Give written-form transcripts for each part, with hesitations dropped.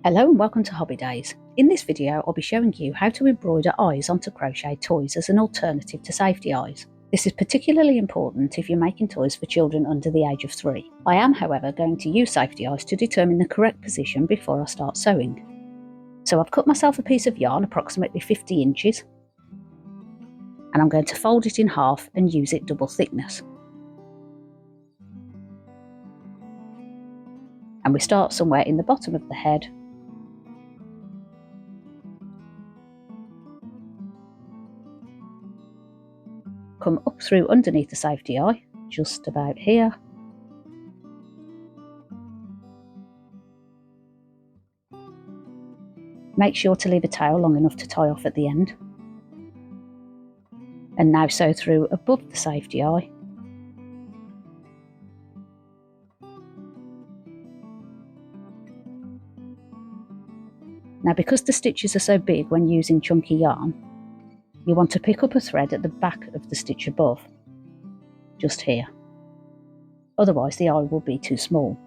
Hello and welcome to Hobby Days. In this video I'll be showing you how to embroider eyes onto crochet toys as an alternative to safety eyes. This is particularly important if you're making toys for children under the age of 3. I am however going to use safety eyes to determine the correct position before I start sewing. So I've cut myself a piece of yarn approximately 50 inches and I'm going to fold it in half and use it double thickness. And we start somewhere in the bottom of the head come up through underneath the safety eye, just about here. Make sure to leave a tail long enough to tie off at the end. And now sew through above the safety eye. Now because the stitches are so big when using chunky yarn, you want to pick up a thread at the back of the stitch above, just here. Otherwise the eye will be too small.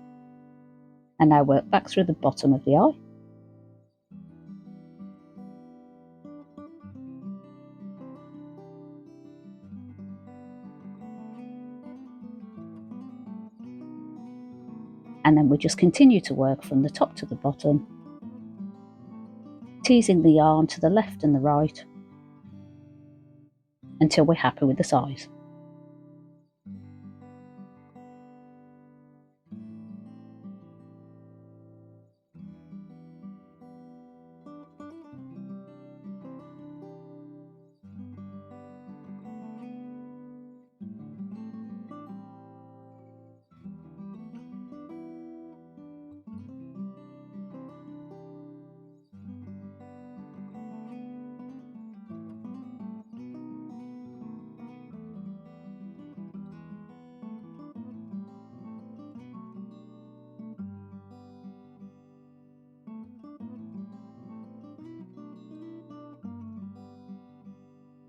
And now work back through the bottom of the eye. And then we just continue to work from the top to the bottom, teasing the yarn to the left and the right until we're happy with the size.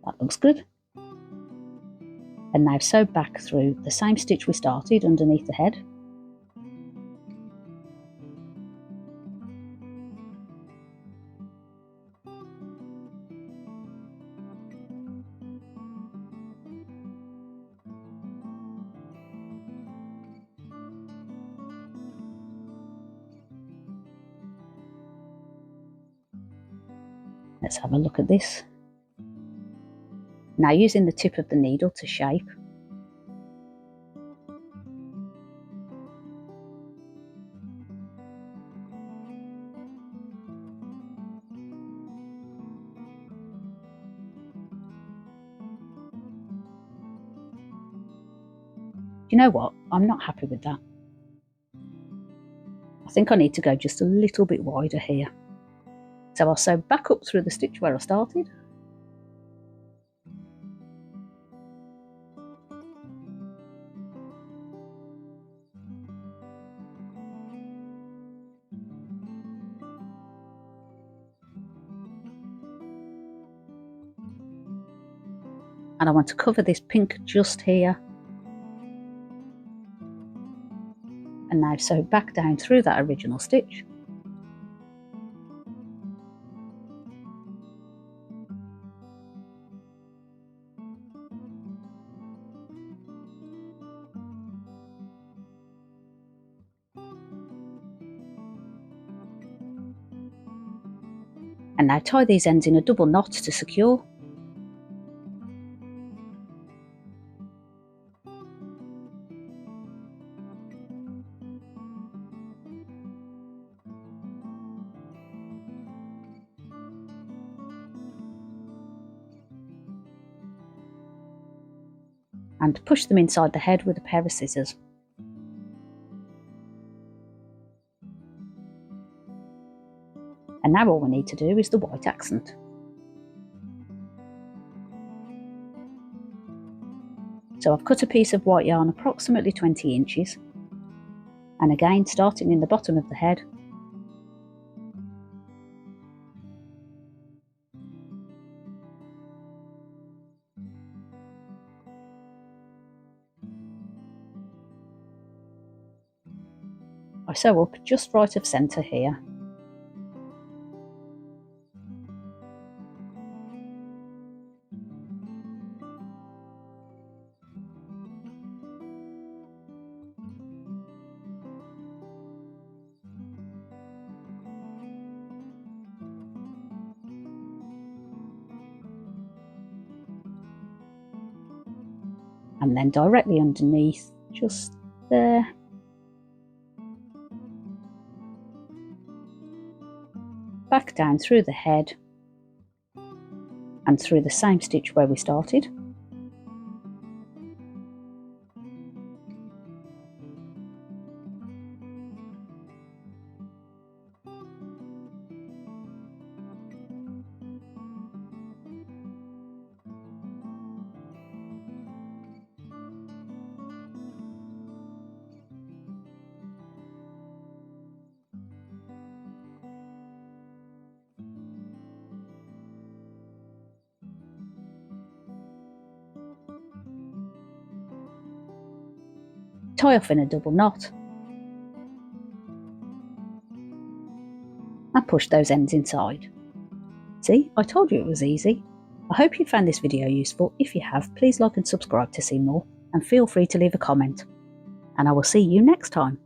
That looks good. And now sew back through the same stitch we started underneath the head. Let's have a look at this. Now using the tip of the needle to shape. You know what? I'm not happy with that. I think I need to go just a little bit wider here. So I'll sew back up through the stitch where I started. And I want to cover this pink just here. And now sew back down through that original stitch. And now tie these ends in a double knot to secure. And push them inside the head with a pair of scissors. And now all we need to do is the white accent. So I've cut a piece of white yarn approximately 20 inches. And again, starting in the bottom of the head, I sew up just right of centre here, and then directly underneath, just there. Back down through the head and through the same stitch where we started. Tie off in a double knot and push those ends inside. See, I told you it was easy. I hope you found this video useful. If you have, please like and subscribe to see more, and feel free to leave a comment. And I will see you next time.